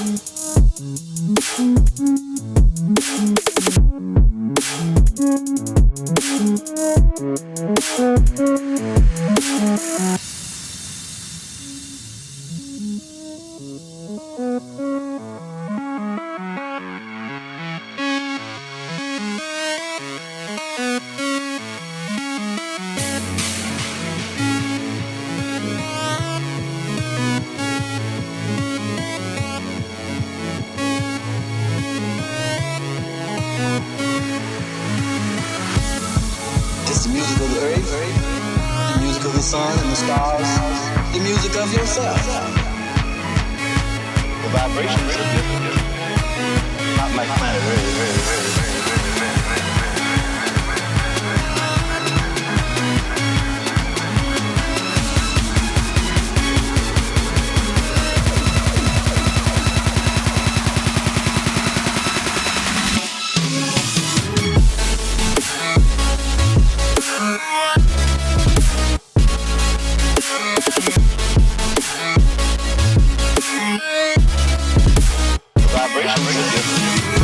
It's the music of the earth, the music of the sun and the stars, the music of yourself. The vibrations are different. Not like planet Earth. Vibrations are different.